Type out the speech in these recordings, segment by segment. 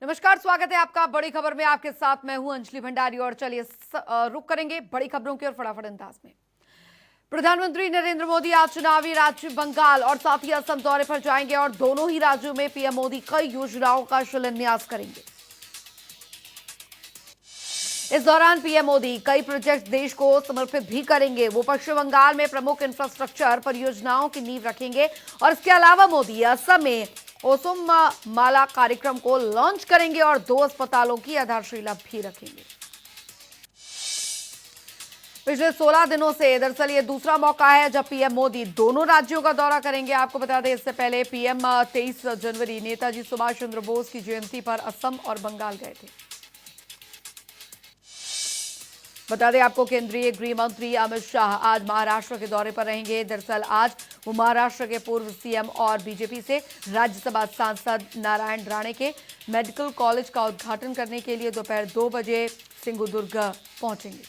नमस्कार, स्वागत है आपका बड़ी खबर में। आपके साथ मैं हूं अंजलि भंडारी और चलिए रुक करेंगे बड़ी खबरों की और फटाफट अंदाज में। प्रधानमंत्री नरेंद्र मोदी आज चुनावी राज्य बंगाल और साथ ही असम दौरे पर जाएंगे और दोनों ही राज्यों में पीएम मोदी कई योजनाओं का शिलान्यास करेंगे। इस दौरान पीएम मोदी कई प्रोजेक्ट देश को समर्पित भी करेंगे। वो पश्चिम बंगाल में प्रमुख इंफ्रास्ट्रक्चर परियोजनाओं की नींव रखेंगे और इसके अलावा मोदी असम में ओसम माला कार्यक्रम को लॉन्च करेंगे और 2 अस्पतालों की आधारशिला भी रखेंगे। पिछले 16 दिनों से दरअसल ये दूसरा मौका है जब पीएम मोदी दोनों राज्यों का दौरा करेंगे। आपको बता दें, इससे पहले पीएम 23 जनवरी नेताजी सुभाष चंद्र बोस की जयंती पर असम और बंगाल गए थे। बता दें आपको, केंद्रीय गृह मंत्री अमित शाह आज महाराष्ट्र के दौरे पर रहेंगे। दरअसल आज वो महाराष्ट्र के पूर्व सीएम और बीजेपी से राज्यसभा सांसद नारायण राणे के मेडिकल कॉलेज का उद्घाटन करने के लिए दोपहर 2 बजे सिंधुदुर्ग पहुंचेंगे।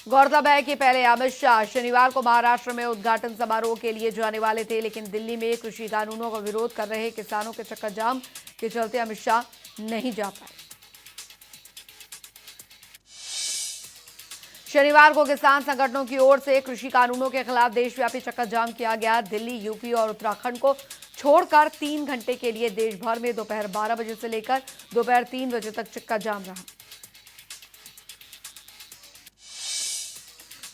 गौरतलब है कि पहले अमित शाह शनिवार को महाराष्ट्र में उद्घाटन समारोह के लिए जाने वाले थे, लेकिन दिल्ली में कृषि कानूनों का विरोध कर रहे किसानों के चक्काजाम के चलते अमित शाह नहीं जा पाए। शनिवार को किसान संगठनों की ओर से कृषि कानूनों के खिलाफ देशव्यापी चक्काजाम किया गया। दिल्ली, यूपी और उत्तराखंड को छोड़कर 3 घंटे के लिए देश भर में दोपहर 12 बजे से लेकर दोपहर 3 बजे तक चक्काजाम रहा।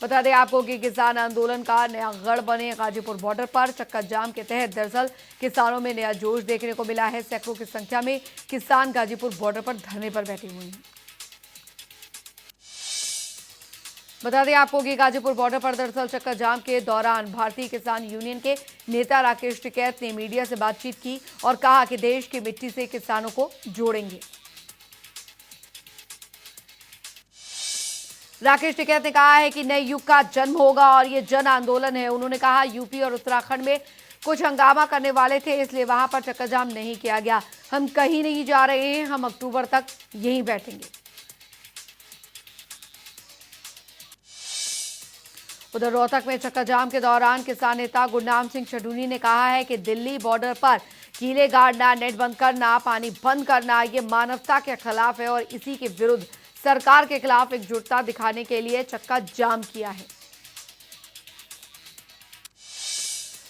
बता दें आपको कि किसान आंदोलन का नया गढ़ बने गाजीपुर बॉर्डर पर चक्काजाम के तहत दरअसल किसानों में नया जोश देखने को मिला है। सैकड़ों की संख्या में किसान गाजीपुर बॉर्डर पर धरने पर बैठे हुए हैं। बता दें आपको कि गाजीपुर बॉर्डर पर दरअसल चक्काजाम के दौरान भारतीय किसान यूनियन के नेता राकेश टिकैत ने मीडिया से बातचीत की और कहा कि देश की मिट्टी से किसानों को जोड़ेंगे। राकेश टिकैत ने कहा है कि नए युग का जन्म होगा और ये जन आंदोलन है। उन्होंने कहा, यूपी और उत्तराखंड में कुछ हंगामा करने वाले थे, इसलिए वहां पर चक्काजाम नहीं किया गया। हम कहीं नहीं जा रहे हैं, हम अक्टूबर तक यहीं बैठेंगे। उधर रोहतक में चक्काजाम के दौरान किसान नेता गुरनाम सिंह चढ़ूनी ने कहा है कि दिल्ली बॉर्डर पर कीले गाड़ना, नेट बंद करना, पानी बंद करना ये मानवता के खिलाफ है और इसी के विरुद्ध सरकार के खिलाफ एकजुटता दिखाने के लिए चक्का जाम किया है।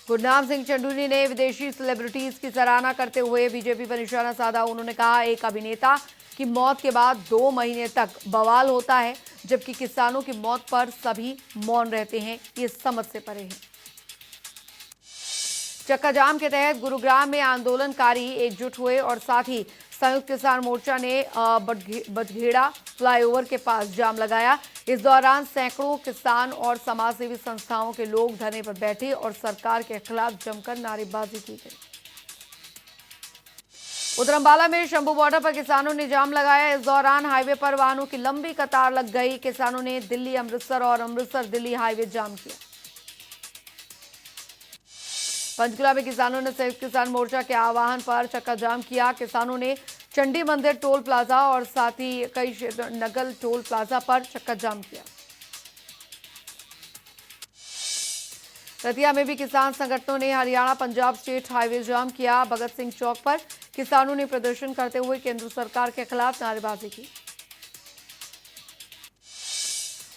गुरनाम सिंह चंडूनी ने विदेशी सेलिब्रिटीज की सराहना करते हुए बीजेपी पर निशाना साधा। उन्होंने कहा, एक अभिनेता की मौत के बाद 2 महीने तक बवाल होता है, जबकि किसानों की मौत पर सभी मौन रहते हैं। ये समझ से परे है। चक्काजाम के तहत गुरुग्राम में आंदोलनकारी एकजुट हुए और साथ ही संयुक्त किसान मोर्चा ने बजघेड़ा फ्लाईओवर के पास जाम लगाया। इस दौरान सैकड़ों किसान और समाजसेवी संस्थाओं के लोग धरने पर बैठे और सरकार के खिलाफ जमकर नारेबाजी की गई। उधर अंबाला में शंभू बॉर्डर पर किसानों ने जाम लगाया। इस दौरान हाईवे पर वाहनों की लंबी कतार लग गई। किसानों ने दिल्ली अमृतसर और अमृतसर दिल्ली हाईवे जाम किया। पंचकुला में किसानों ने संयुक्त किसान मोर्चा के आह्वान पर चक्काजाम किया। किसानों ने चंडी मंदिर टोल प्लाजा और साथ ही कई क्षेत्र नगल टोल प्लाजा पर चक्काजाम किया। रतिया में भी किसान संगठनों ने हरियाणा पंजाब स्टेट हाईवे जाम किया। भगत सिंह चौक पर किसानों ने प्रदर्शन करते हुए केंद्र सरकार के खिलाफ नारेबाजी की।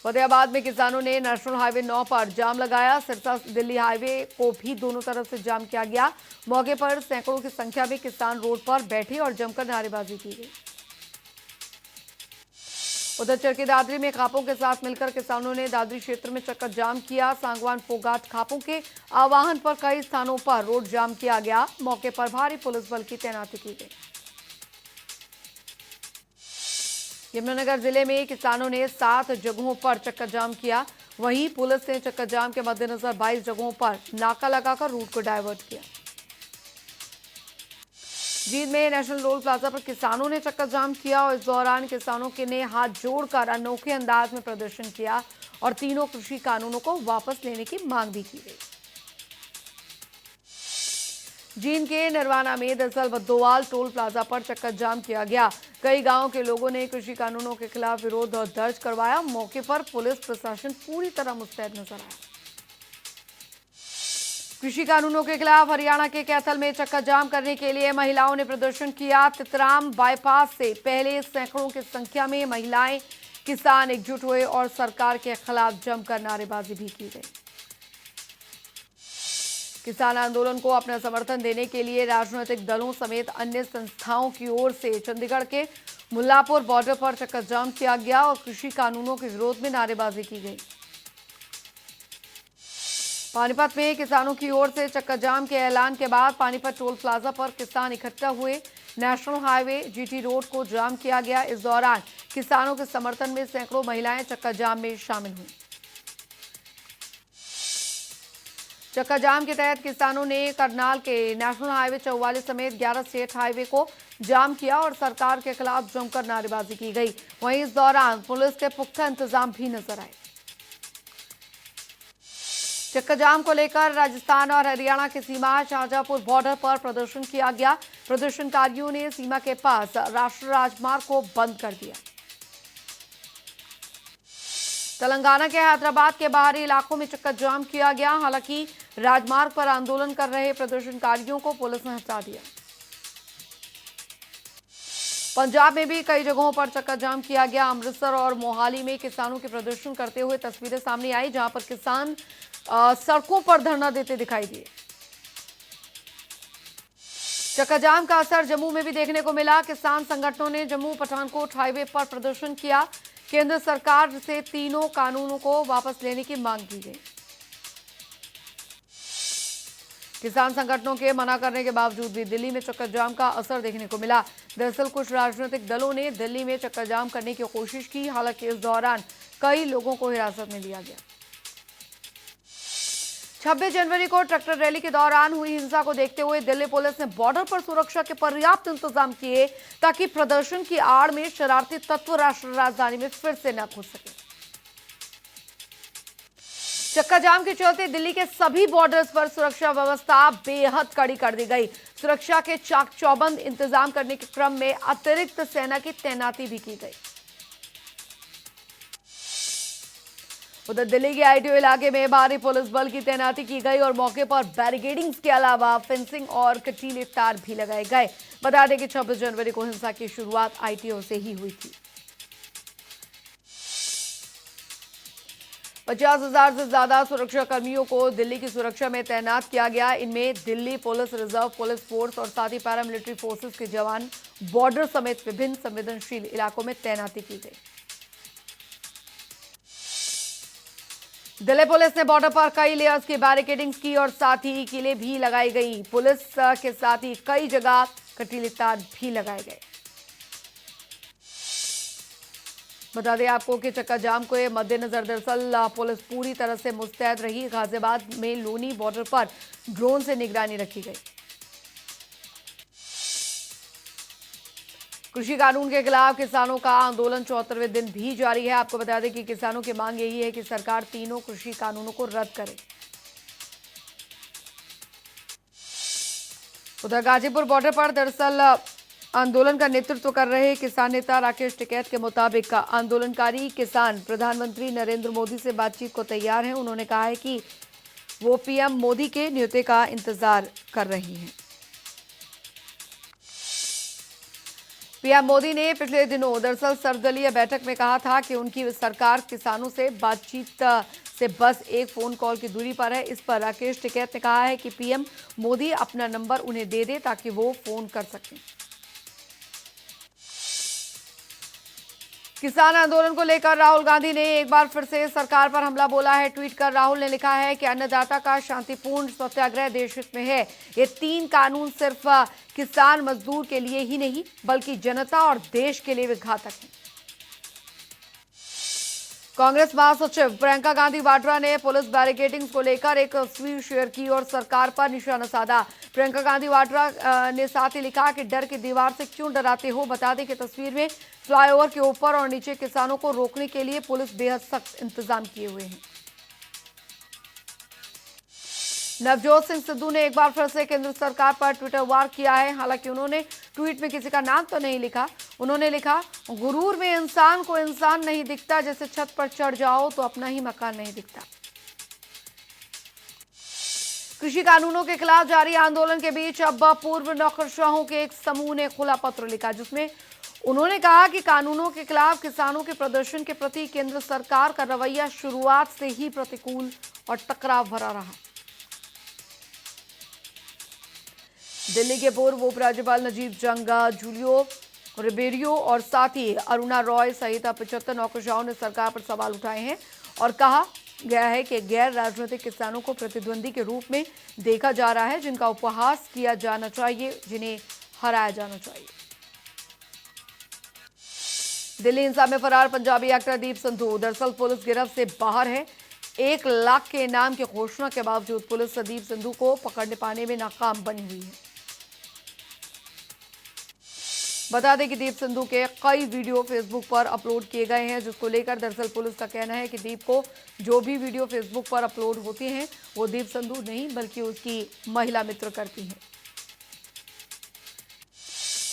फतेहाबाद में किसानों ने नेशनल हाईवे 9 पर जाम लगाया। सिरसा दिल्ली हाईवे को भी दोनों तरफ से जाम किया गया। मौके पर सैकड़ों की संख्या में किसान रोड पर बैठे और जमकर नारेबाजी की गई। उधर चरखी दादरी में खापों के साथ मिलकर किसानों ने दादरी क्षेत्र में चक्का जाम किया। सांगवान फोगाट खापों के आह्वान पर कई स्थानों पर रोड जाम किया गया। मौके पर भारी पुलिस बल की तैनाती की गई। यमुनानगर जिले में किसानों ने 7 जगहों पर चक्का जाम किया। वहीं पुलिस ने चक्का जाम के मद्देनजर 22 जगहों पर नाका लगाकर रूट को डायवर्ट किया। जींद में नेशनल टोल प्लाजा पर किसानों ने चक्का जाम किया और इस दौरान किसानों के ने हाथ जोड़कर अनोखे अंदाज में प्रदर्शन किया और तीनों कृषि कानूनों को वापस लेने की मांग भी की गई। जींद के नरवाना में दरअसल बद्दोवाल टोल प्लाजा पर चक्का जाम किया गया। कई गांवों के लोगों ने कृषि कानूनों के खिलाफ विरोध दर्ज करवाया। मौके पर पुलिस प्रशासन पूरी तरह मुस्तैद नजर आया। कृषि कानूनों के खिलाफ हरियाणा के कैथल में चक्का जाम करने के लिए महिलाओं ने प्रदर्शन किया। तितराम बाईपास से पहले सैकड़ों की संख्या में महिलाएं किसान एकजुट हुए और सरकार के खिलाफ जमकर नारेबाजी भी की गई। किसान आंदोलन को अपना समर्थन देने के लिए राजनीतिक दलों समेत अन्य संस्थाओं की ओर से चंडीगढ़ के मुल्लापुर बॉर्डर पर चक्का जाम किया गया और कृषि कानूनों के विरोध में नारेबाजी की गई। पानीपत में किसानों की ओर से चक्का जाम के ऐलान के बाद पानीपत टोल प्लाजा पर किसान इकट्ठा हुए। नेशनल हाईवे जीटी रोड को जाम किया गया। इस दौरान किसानों के समर्थन में सैकड़ों महिलाएं चक्का जाम में शामिल हुई। चक्का जाम के तहत किसानों ने करनाल के नेशनल हाईवे 44 समेत 11 स्टेट हाईवे को जाम किया और सरकार के खिलाफ जमकर नारेबाजी की गई। वहीं इस दौरान पुलिस के पुख्ता इंतजाम भी नजर आए। चक्का जाम को लेकर राजस्थान और हरियाणा की सीमा शाहजहांपुर बॉर्डर पर प्रदर्शन किया गया। प्रदर्शनकारियों ने सीमा के पास राष्ट्रीय राजमार्ग को बंद कर दिया। तेलंगाना के हैदराबाद के बाहरी इलाकों में चक्का जाम किया गया। हालांकि राजमार्ग पर आंदोलन कर रहे प्रदर्शनकारियों को पुलिस ने हटा दिया। पंजाब में भी कई जगहों पर चक्का जाम किया गया। अमृतसर और मोहाली में किसानों के प्रदर्शन करते हुए तस्वीरें सामने आई, जहां पर किसान सड़कों पर धरना देते दिखाई दिए। चक्का जाम का असर जम्मू में भी देखने को मिला। किसान संगठनों ने जम्मू पठानकोट हाईवे पर प्रदर्शन किया। केंद्र सरकार से तीनों कानूनों को वापस लेने की मांग की गई। किसान संगठनों के मना करने के बावजूद भी दिल्ली में चक्का जाम का असर देखने को मिला। दरअसल कुछ राजनीतिक दलों ने दिल्ली में चक्का जाम करने की कोशिश की। हालांकि इस दौरान कई लोगों को हिरासत में लिया गया। 26 जनवरी को ट्रैक्टर रैली के दौरान हुई हिंसा को देखते हुए दिल्ली पुलिस ने बॉर्डर पर सुरक्षा के पर्याप्त इंतजाम किए ताकि प्रदर्शन की आड़ में शरारती तत्व राष्ट्रीय राजधानी में फिर से न घुस सके। चक्का जाम के चलते दिल्ली के सभी बॉर्डर्स पर सुरक्षा व्यवस्था बेहद कड़ी कर दी गई। सुरक्षा के चाक चौबंद इंतजाम करने के क्रम में अतिरिक्त सेना की तैनाती भी की गई। उधर दिल्ली के आईटीओ इलाके में भारी पुलिस बल की तैनाती की गई और मौके पर बैरिकेडिंग्स के अलावा फेंसिंग और कटीले तार भी लगाए गए। बता दें कि 26 जनवरी को हिंसा की शुरुआत आईटीओ से ही हुई थी। 50,000 से ज्यादा सुरक्षा कर्मियों को दिल्ली की सुरक्षा में तैनात किया गया। इनमें Delhi police, reserve police force और साथ ही पैरामिलिट्री फोर्सेस के जवान बॉर्डर समेत विभिन्न संवेदनशील इलाकों में तैनाती की गई। दिल्ली पुलिस ने बॉर्डर पर कई लेयर्स की बैरिकेडिंग्स की और साथ ही किले भी लगाई गई। पुलिस के साथ ही कई जगह कटीले तार भी लगाए गए। बता दें आपको कि चक्का जाम को मद्देनजर दरअसल पुलिस पूरी तरह से मुस्तैद रही। गाजियाबाद में लोनी बॉर्डर पर ड्रोन से निगरानी रखी गई। कृषि कानून के खिलाफ किसानों का आंदोलन 74वें दिन भी जारी है। आपको बता दें कि किसानों की मांग यही है कि सरकार तीनों कृषि कानूनों को रद्द करे। उधर गाजीपुर बॉर्डर पर दरअसल आंदोलन का नेतृत्व कर रहे किसान नेता राकेश टिकैत के मुताबिक आंदोलनकारी किसान प्रधानमंत्री नरेंद्र मोदी से बातचीत को तैयार हैं। उन्होंने कहा है कि वो पीएम मोदी के न्योते का इंतजार कर रही हैं। पीएम मोदी ने पिछले दिनों दरअसल सर्वदलीय बैठक में कहा था कि उनकी सरकार किसानों से बातचीत से बस एक फोन कॉल की दूरी पर है। इस पर राकेश टिकैत ने कहा है कि पीएम मोदी अपना नंबर उन्हें दे दे ताकि वो फोन कर सकें। किसान आंदोलन को लेकर राहुल गांधी ने एक बार फिर से सरकार पर हमला बोला है। ट्वीट कर राहुल ने लिखा है कि अन्नदाता का शांतिपूर्ण सत्याग्रह देश हित में है। ये 3 कानून सिर्फ किसान मजदूर के लिए ही नहीं बल्कि जनता और देश के लिए भी घातक हैं। कांग्रेस महासचिव प्रियंका गांधी वाड्रा ने पुलिस बैरिकेडिंग को लेकर एक तस्वीर शेयर की और सरकार पर निशाना साधा। प्रियंका गांधी वाड्रा ने साथ ही लिखा कि डर की दीवार से क्यों डराते हो। बता दें कि तस्वीर में फ्लाईओवर के ऊपर और नीचे किसानों को रोकने के लिए पुलिस बेहद सख्त इंतजाम किए हुए हैं। नवजोत सिंह सिद्धू ने एक बार फिर से केंद्र सरकार पर ट्विटर वार किया है। हालांकि उन्होंने ट्वीट में किसी का नाम तो नहीं लिखा। उन्होंने लिखा, गुरूर में इंसान को इंसान नहीं दिखता, जैसे छत पर चढ़ जाओ तो अपना ही मकान नहीं दिखता। कृषि कानूनों के खिलाफ जारी आंदोलन के बीच अब पूर्व नौकरशाहों के एक समूह ने खुला पत्र लिखा, जिसमें उन्होंने कहा कि कानूनों के खिलाफ किसानों के प्रदर्शन के प्रति केंद्र सरकार का रवैया शुरुआत से ही प्रतिकूल और टकराव भरा रहा। दिल्ली के पूर्व उपराज्यपाल नजीब जंग, जूलियो रिबेरियो और साथ ही अरुणा रॉय सहित 75 नौकरशाहों ने सरकार पर सवाल उठाए हैं और कहा गया है कि गैर राजनीतिक किसानों को प्रतिद्वंदी के रूप में देखा जा रहा है, जिनका उपहास किया जाना चाहिए, जिन्हें हराया जाना चाहिए। दिल्ली हिंसा में फरार पंजाबी एक्टर दीप संधू दरअसल पुलिस गिरफ्त से बाहर है। 1 लाख के इनाम की घोषणा के बावजूद पुलिस दीप संधू को पकड़ने पाने में नाकाम बनी हुई है। बता दें कि दीप संधू के कई वीडियो फेसबुक पर अपलोड किए गए हैं, जिसको लेकर दरअसल पुलिस का कहना है कि दीप को जो भी वीडियो फेसबुक पर अपलोड होते हैं वो दीप संधू नहीं बल्कि उसकी महिला मित्र करती हैं।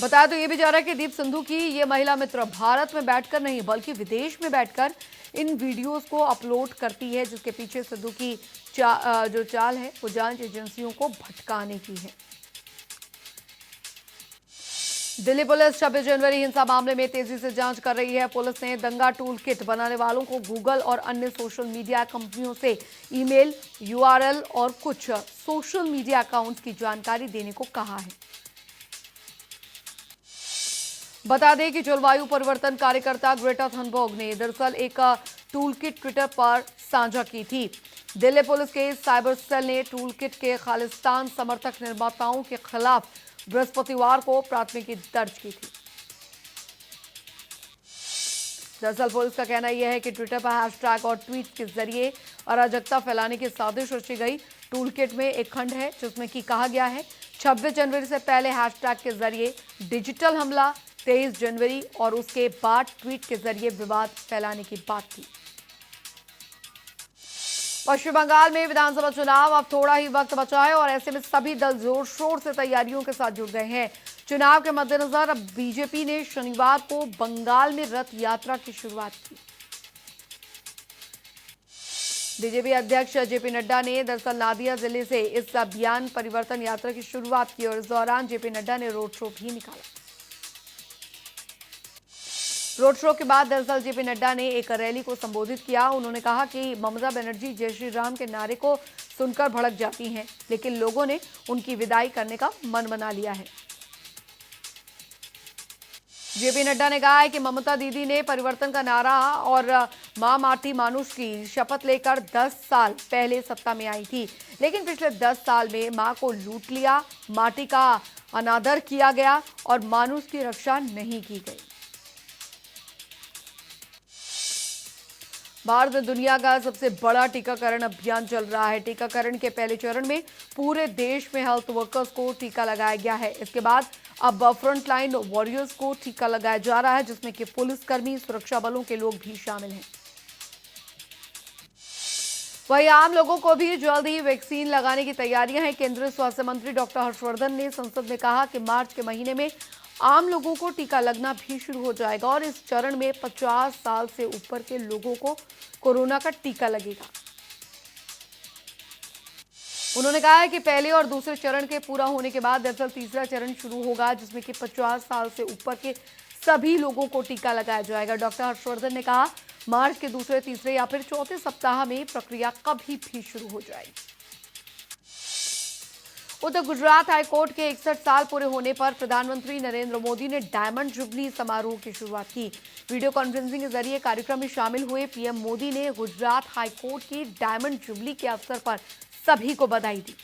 बताया तो ये भी जा रहा है कि दीप संधू की ये महिला मित्र भारत में बैठकर नहीं बल्कि विदेश में बैठकर इन वीडियोस को अपलोड करती है, जिसके पीछे संधू की जो चाल है वो जांच एजेंसियों को भटकाने की है। दिल्ली पुलिस 26 जनवरी हिंसा मामले में तेजी से जांच कर रही है। पुलिस ने दंगा टूल किट बनाने वालों को गूगल और अन्य सोशल मीडिया कंपनियों से ईमेल, यूआरएल और कुछ सोशल मीडिया अकाउंट्स की जानकारी देने को कहा है। बता दें कि जलवायु परिवर्तन कार्यकर्ता ग्रेटा थनबर्ग ने दरअसल एक टूल किट ट्विटर पर साझा की थी। दिल्ली पुलिस के साइबर सेल ने टूल किट के खालिस्तान समर्थक निर्माताओं के खिलाफ बृहस्पतिवार को प्राथमिकी दर्ज की थी। दरअसल पुलिस का कहना यह है कि ट्विटर पर हैशटैग और ट्वीट के जरिए अराजकता फैलाने की साजिश रची गई। टूल किट में एक खंड है जिसमें कि कहा गया है 26 जनवरी से पहले हैशटैग के जरिए डिजिटल हमला, 23 जनवरी और उसके बाद ट्वीट के जरिए विवाद फैलाने की बात थी। पश्चिम बंगाल में विधानसभा चुनाव अब थोड़ा ही वक्त बचा है और ऐसे में सभी दल जोर शोर से तैयारियों के साथ जुट गए हैं। चुनाव के मद्देनजर अब बीजेपी ने शनिवार को बंगाल में रथ यात्रा की शुरुआत की। बीजेपी अध्यक्ष जेपी नड्डा ने दरअसल नादिया जिले से इस अभियान परिवर्तन यात्रा की शुरुआत की और इस दौरान जेपी नड्डा ने रोड शो भी निकाला। रोड शो के बाद दरअसल जेपी नड्डा ने एक रैली को संबोधित किया। उन्होंने कहा कि ममता बनर्जी जय श्री राम के नारे को सुनकर भड़क जाती हैं, लेकिन लोगों ने उनकी विदाई करने का मन बना लिया है। जेपी नड्डा ने कहा है कि ममता दीदी ने परिवर्तन का नारा और मां माटी मानुष की शपथ लेकर 10 साल पहले सत्ता में आई थी, लेकिन पिछले 10 साल में मां को लूट लिया, माटी का अनादर किया गया और मानुष की रक्षा नहीं की गई। भारत में दुनिया का सबसे बड़ा टीकाकरण अभियान चल रहा है। टीकाकरण के पहले चरण में पूरे देश में हेल्थ वर्कर्स को टीका लगाया गया है। इसके बाद अब फ्रंटलाइन वॉरियर्स को टीका लगाया जा रहा है, जिसमें कि पुलिसकर्मी, सुरक्षा बलों के लोग भी शामिल हैं। वहीं आम लोगों को भी जल्द ही वैक्सीन लगाने की तैयारियां हैं। केंद्रीय स्वास्थ्य मंत्री डॉक्टर हर्षवर्धन ने संसद में कहा कि मार्च के महीने में आम लोगों को टीका लगना भी शुरू हो जाएगा और इस चरण में 50 साल से ऊपर के लोगों को कोरोना का टीका लगेगा। उन्होंने कहा है कि पहले और दूसरे चरण के पूरा होने के बाद दरअसल तीसरा चरण शुरू होगा, जिसमें कि 50 साल से ऊपर के सभी लोगों को टीका लगाया जाएगा। डॉक्टर हर्षवर्धन ने कहा मार्च के दूसरे, तीसरे या फिर चौथे सप्ताह में प्रक्रिया कभी भी शुरू हो जाएगी। उधर गुजरात हाईकोर्ट के 61 साल पूरे होने पर प्रधानमंत्री नरेंद्र मोदी ने डायमंड जुबली समारोह की शुरुआत की। वीडियो कॉन्फ्रेंसिंग के जरिए कार्यक्रम में शामिल हुए पीएम मोदी ने गुजरात हाईकोर्ट की डायमंड जुबली के अवसर पर सभी को बधाई दी।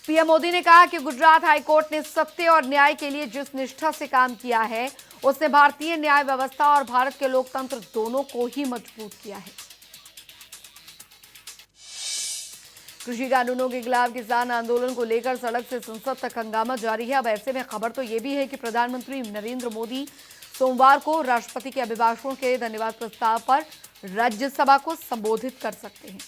पीएम मोदी ने कहा कि गुजरात हाईकोर्ट ने सत्य और न्याय के लिए जिस निष्ठा से काम किया है, उसने भारतीय न्याय व्यवस्था और भारत के लोकतंत्र दोनों को ही मजबूत किया है। कृषि कानूनों के खिलाफ किसान आंदोलन को लेकर सड़क से संसद तक हंगामा जारी है। अब ऐसे में खबर तो ये भी है कि प्रधानमंत्री नरेंद्र मोदी सोमवार को राष्ट्रपति के अभिभाषण के धन्यवाद प्रस्ताव पर राज्यसभा को संबोधित कर सकते हैं।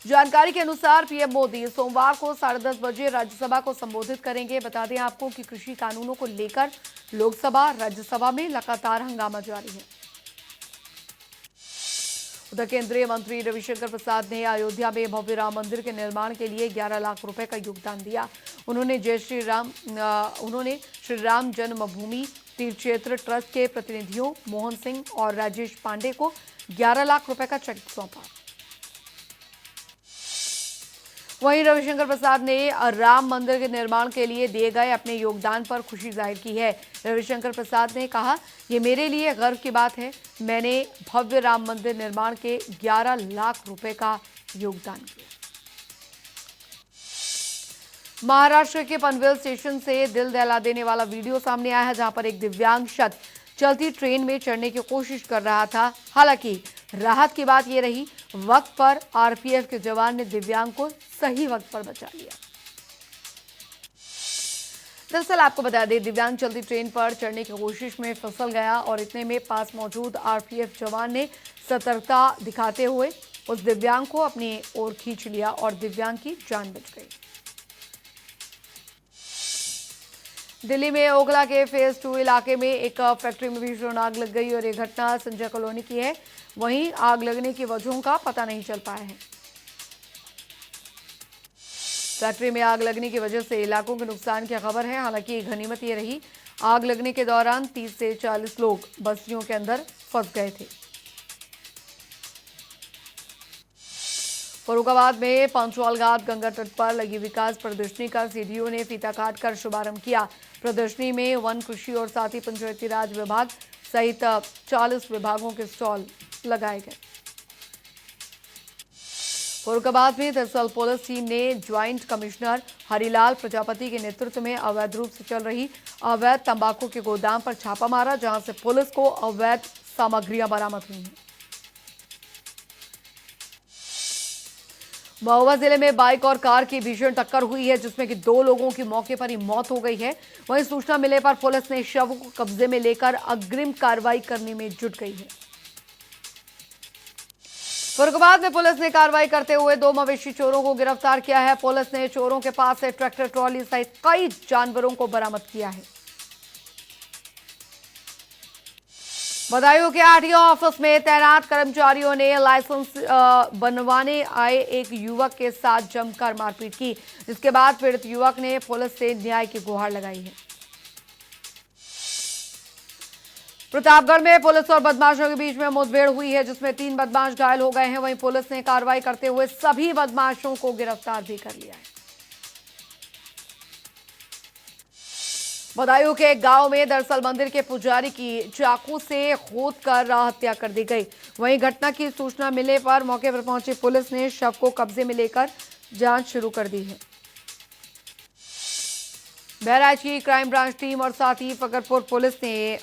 जानकारी के अनुसार पीएम मोदी सोमवार को 10:30 बजे राज्यसभा को संबोधित करेंगे। बता दें आपको कि कृषि कानूनों को लेकर लोकसभा, राज्यसभा में लगातार हंगामा जारी है। उधर केंद्रीय मंत्री रविशंकर प्रसाद ने अयोध्या में भव्य राम मंदिर के निर्माण के लिए 11 लाख रुपए का योगदान दिया। उन्होंने श्री राम जन्मभूमि तीर्थ क्षेत्र ट्रस्ट के प्रतिनिधियों मोहन सिंह और राजेश पांडे को 11 लाख रुपए का चेक सौंपा। वहीं रविशंकर प्रसाद ने राम मंदिर के निर्माण के लिए दिए गए अपने योगदान पर खुशी जाहिर की है। रविशंकर प्रसाद ने कहा, ये मेरे लिए गर्व की बात है। मैंने भव्य राम मंदिर निर्माण के 11 लाख रुपए का योगदान किया। महाराष्ट्र के पनवेल स्टेशन से दिल दहला देने वाला वीडियो सामने आया है, जहां पर एक दिव्यांग शख्स चलती ट्रेन में चढ़ने की कोशिश कर रहा था। हालांकि राहत की बात यह रही, वक्त पर आरपीएफ के जवान ने दिव्यांग को सही वक्त पर बचा लिया। दरअसल आपको बता दें, दिव्यांग चलती ट्रेन पर चढ़ने की कोशिश में फिसल गया और इतने में पास मौजूद आरपीएफ जवान ने सतर्कता दिखाते हुए उस दिव्यांग को अपनी ओर खींच लिया और दिव्यांग की जान बच गई। दिल्ली में ओखला के फेज 2 इलाके में एक फैक्ट्री में भीषण आग लग गई और ये घटना संजय कॉलोनी की है। वहीं आग लगने की वजहों का पता नहीं चल पाया है। फैक्ट्री में आग लगने की वजह से इलाकों के नुकसान की खबर है। हालांकि गनीमत ये रही, आग लगने के दौरान 30 से 40 लोग बस्तियों के अंदर फंस गए थे। फर्रुखाबाद में पंचवाल घाट गंगा तट पर लगी विकास प्रदर्शनी का सीडीओ ने फीता काटकर शुभारंभ किया। प्रदर्शनी में वन, कृषि और साथ ही पंचायती राज विभाग सहित 40 विभागों के स्टॉल लगाए गए। फर्रुखाबाद में दरअसल पुलिस टीम ने ज्वाइंट कमिश्नर हरिलाल प्रजापति के नेतृत्व में अवैध रूप से चल रही अवैध तंबाकू के गोदाम पर छापा मारा, जहां से पुलिस को अवैध सामग्रियां बरामद हुई हैं। महोबा जिले में बाइक और कार की भीषण टक्कर हुई है, जिसमें कि 2 लोगों की मौके पर ही मौत हो गई है। वहीं सूचना मिलने पर पुलिस ने शव को कब्जे में लेकर अग्रिम कार्रवाई करने में जुट गई है। फर्रुखाबाद में पुलिस ने कार्रवाई करते हुए 2 मवेशी चोरों को गिरफ्तार किया है। पुलिस ने चोरों के पास से ट्रैक्टर ट्रॉली सहित कई जानवरों को बरामद किया है। बदायूं के आरटीओ ऑफिस में तैनात कर्मचारियों ने लाइसेंस बनवाने आए एक युवक के साथ जमकर मारपीट की, जिसके बाद पीड़ित युवक ने पुलिस से न्याय की गुहार लगाई है। प्रतापगढ़ में पुलिस और बदमाशों के बीच में मुठभेड़ हुई है, जिसमें 3 बदमाश घायल हो गए हैं। वहीं पुलिस ने कार्रवाई करते हुए सभी बदमाशों को गिरफ्तार भी कर लिया है। बदायूं के एक गांव में दरअसल मंदिर के पुजारी की चाकू से खोदकर हत्या कर दी गई। वहीं घटना की सूचना मिलने पर मौके पर पहुंची पुलिस ने शव को कब्जे में लेकर जांच शुरू कर दी है। बहराइच की क्राइम ब्रांच टीम और साथ ही फकरपुर पुलिस ने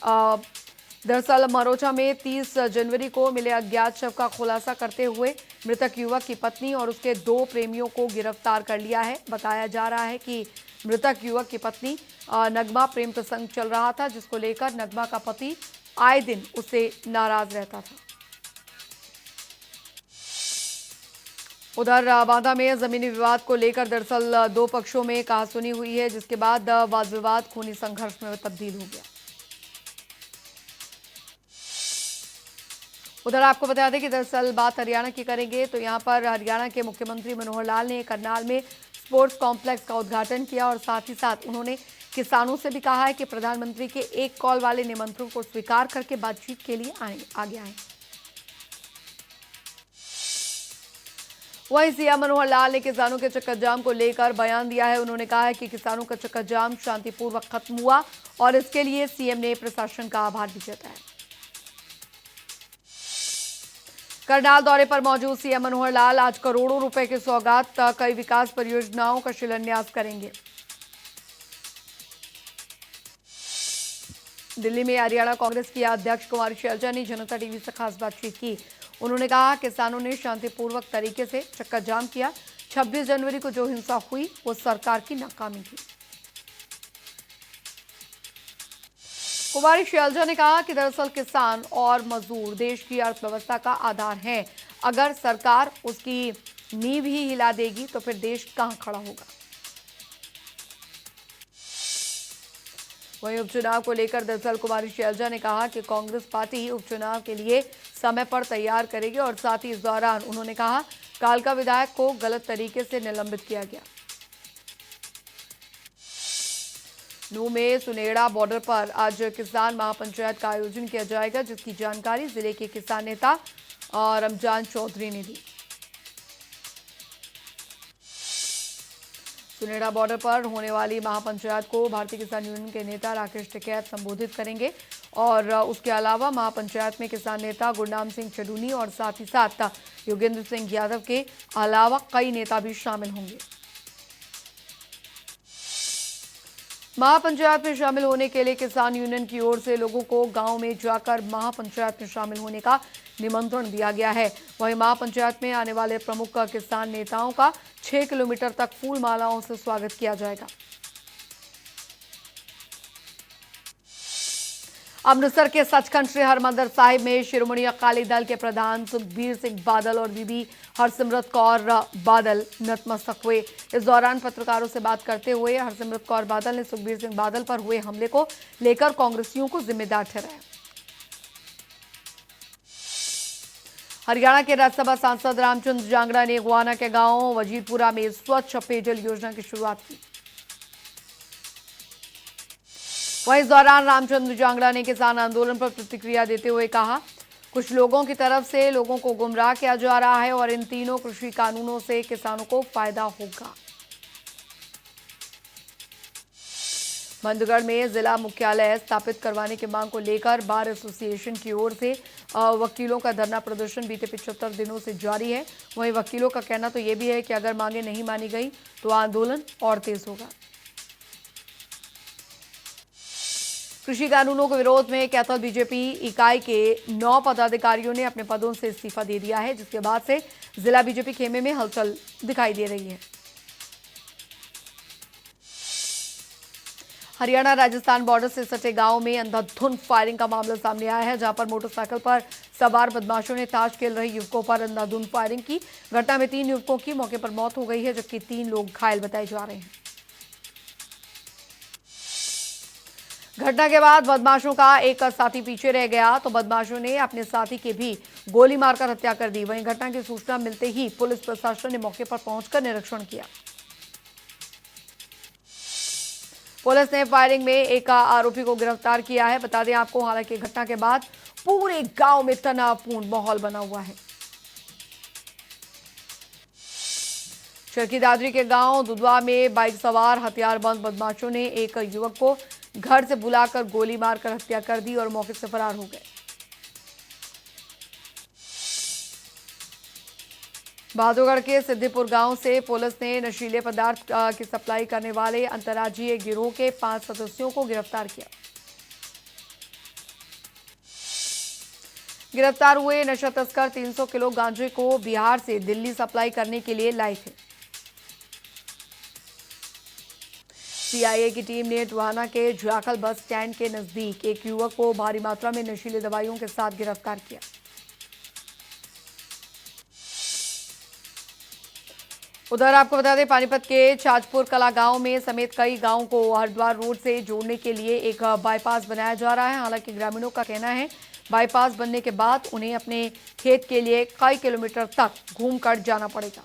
दरअसल मरोचा में 30 जनवरी को मिले अज्ञात शव का खुलासा करते हुए मृतक युवक की पत्नी और उसके 2 प्रेमियों को गिरफ्तार कर लिया है। बताया जा रहा है कि मृतक युवक की पत्नी नगमा प्रेम प्रसंग चल रहा था, जिसको लेकर नगमा का पति आए दिन उससे नाराज रहता था। उधर बांदा में जमीनी विवाद को लेकर दरअसल 2 पक्षों में कहासुनी हुई है, जिसके बाद वाद विवाद खूनी संघर्ष में तब्दील हो गया। उधर आपको बता दें कि दरअसल बात हरियाणा की करेंगे तो यहां पर हरियाणा के मुख्यमंत्री मनोहर लाल ने करनाल में स्पोर्ट्स कॉम्प्लेक्स का उद्घाटन किया और साथ ही साथ उन्होंने किसानों से भी कहा है कि प्रधानमंत्री के एक कॉल वाले निमंत्रण को स्वीकार करके बातचीत के लिए आगे आए। वहीं सीएम मनोहर लाल ने किसानों के चक्का जाम को लेकर बयान दिया है। उन्होंने कहा है कि किसानों का चक्का जाम शांतिपूर्वक खत्म हुआ और इसके लिए सीएम ने प्रशासन का आभार भी जताया। करनाल दौरे पर मौजूद सीएम मनोहर लाल आज करोड़ों रुपए की सौगात कई विकास परियोजनाओं का शिलान्यास करेंगे। दिल्ली में हरियाणा कांग्रेस की अध्यक्ष कुमारी शैलजा ने जनता टीवी से खास बातचीत की। उन्होंने कहा किसानों ने शांतिपूर्वक तरीके से चक्का जाम किया। 26 जनवरी को जो हिंसा हुई वो सरकार की नाकामी थी। कुमारी शैलजा ने कहा कि दरअसल किसान और मजदूर देश की अर्थव्यवस्था का आधार हैं। अगर सरकार उसकी नींव ही हिला देगी तो फिर देश कहां खड़ा होगा। वहीं उपचुनाव को लेकर दरअसल कुमारी शैलजा ने कहा कि कांग्रेस पार्टी उपचुनाव के लिए समय पर तैयार करेगी और साथ ही इस दौरान उन्होंने कहा कालका विधायक को गलत तरीके से निलंबित किया गया। नूंह में सुनेड़ा बॉर्डर पर आज किसान महापंचायत का आयोजन किया जाएगा, जिसकी जानकारी जिले के किसान नेता रमजान चौधरी ने दी। सुनेड़ा बॉर्डर पर होने वाली महापंचायत को भारतीय किसान यूनियन के नेता राकेश टिकैत संबोधित करेंगे और उसके अलावा महापंचायत में किसान नेता गुरनाम सिंह चडूनी और साथ ही साथ योगेंद्र सिंह यादव के अलावा कई नेता भी शामिल होंगे। महापंचायत में शामिल होने के लिए किसान यूनियन की ओर से लोगों को गांव में जाकर महापंचायत में शामिल होने का निमंत्रण दिया गया है। वहीं महापंचायत में आने वाले प्रमुख किसान नेताओं का 6 किलोमीटर तक फूल मालाओं से स्वागत किया जाएगा। अमृतसर के सचखंड श्री हरमंदिर साहिब में शिरोमणि अकाली दल के प्रधान सुखबीर सिंह बादल और बीबी हरसिमरत कौर बादल नतमस्तक हुए। इस दौरान पत्रकारों से बात करते हुए हरसिमरत कौर बादल ने सुखबीर सिंह बादल पर हुए हमले को लेकर कांग्रेसियों को जिम्मेदार ठहराया। हरियाणा के राज्यसभा सांसद रामचंद्र जांगड़ा ने गोवाना के गांव वजीरपुरा में स्वच्छ पेयजल योजना की शुरुआत की। वहीं इस दौरान रामचंद्र जांगड़ा ने किसान आंदोलन पर प्रतिक्रिया देते हुए कहा, कुछ लोगों की तरफ से लोगों को गुमराह किया जा रहा है और इन तीनों कृषि कानूनों से किसानों को फायदा होगा। बंधुगढ़ में जिला मुख्यालय स्थापित करवाने की मांग को लेकर बार एसोसिएशन की ओर से वकीलों का धरना प्रदर्शन बीते 75 दिनों से जारी है। वहीं वकीलों का कहना तो ये भी है कि अगर मांगे नहीं मानी गई तो आंदोलन और तेज होगा। कृषि कानूनों के विरोध में कैथल बीजेपी इकाई के 9 पदाधिकारियों ने अपने पदों से इस्तीफा दे दिया है, जिसके बाद से जिला बीजेपी खेमे में हलचल दिखाई दे रही है। हरियाणा राजस्थान बॉर्डर से सटे गांव में अंधाधुंध फायरिंग का मामला सामने आया है, जहां पर मोटरसाइकिल पर सवार बदमाशों ने ताश खेल रहे युवकों पर अंधाधुंध फायरिंग की। घटना में 3 युवकों की मौके पर मौत हो गई है, जबकि 3 लोग घायल बताए जा रहे हैं। घटना के बाद बदमाशों का एक साथी पीछे रह गया तो बदमाशों ने अपने साथी की भी गोली मारकर हत्या कर दी। वहीं घटना की सूचना मिलते ही पुलिस प्रशासन ने मौके पर पहुंचकर निरीक्षण किया। पुलिस ने फायरिंग में एक आरोपी को गिरफ्तार किया है। बता दें आपको, हालांकि घटना के बाद पूरे गांव में तनावपूर्ण माहौल बना हुआ है। चरखी दादरी के गांव दुधवा में बाइक सवार हथियारबंद बदमाशों ने एक युवक को घर से बुलाकर गोली मारकर हत्या कर दी और मौके से फरार हो गए। बहादुरगढ़ के सिद्धिपुर गांव से पुलिस ने नशीले पदार्थ की सप्लाई करने वाले अंतर्राज्यीय गिरोह के 5 सदस्यों को गिरफ्तार किया। गिरफ्तार हुए नशा तस्कर 300 किलो गांजे को बिहार से दिल्ली सप्लाई करने के लिए लाए थे। सीआईए की टीम ने टोहाना के जाखल बस स्टैंड के नजदीक एक युवक को भारी मात्रा में नशीली दवाइयों के साथ गिरफ्तार किया। उधर आपको बता दें, पानीपत के छाजपुर कला गांव में समेत कई गांवों को हरिद्वार रोड से जोड़ने के लिए एक बाईपास बनाया जा रहा है। हालांकि ग्रामीणों का कहना है बाईपास बनने के बाद उन्हें अपने खेत के लिए कई किलोमीटर तक घूमकर जाना पड़ेगा।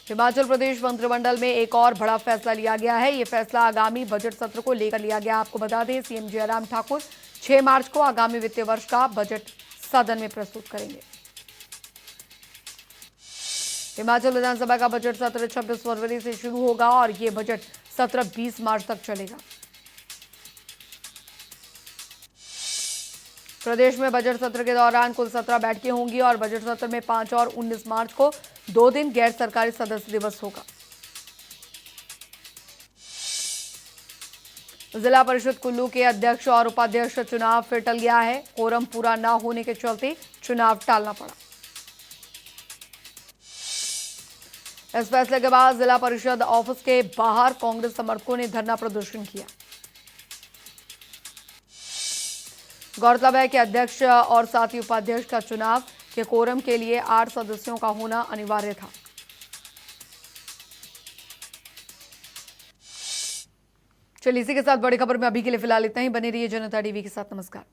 हिमाचल प्रदेश मंत्रिमंडल में एक और बड़ा फैसला लिया गया है। यह फैसला आगामी बजट सत्र को लेकर लिया गया। आपको बता दें, सीएम जयराम ठाकुर 6 मार्च को आगामी वित्तीय वर्ष का बजट सदन में प्रस्तुत करेंगे। हिमाचल विधानसभा का बजट सत्र 26 फरवरी से शुरू होगा और यह बजट सत्र 20 मार्च तक चलेगा। प्रदेश में बजट सत्र के दौरान कुल 17 बैठकें होंगी और बजट सत्र में 5 और 19 मार्च को 2 दिन गैर सरकारी सदस्य दिवस होगा। जिला परिषद कुल्लू के अध्यक्ष और उपाध्यक्ष चुनाव फिर टल गया है। कोरम पूरा न होने के चलते चुनाव टालना पड़ा। इस फैसले के बाद जिला परिषद ऑफिस के बाहर कांग्रेस समर्थकों ने धरना प्रदर्शन किया। गौरतलब है कि अध्यक्ष और साथ ही उपाध्यक्ष का चुनाव के कोरम के लिए 8 सदस्यों का होना अनिवार्य था। चलिए इसी के साथ बड़ी खबर में अभी के लिए फिलहाल इतना ही। बने रहिए जनता टीवी के साथ। नमस्कार।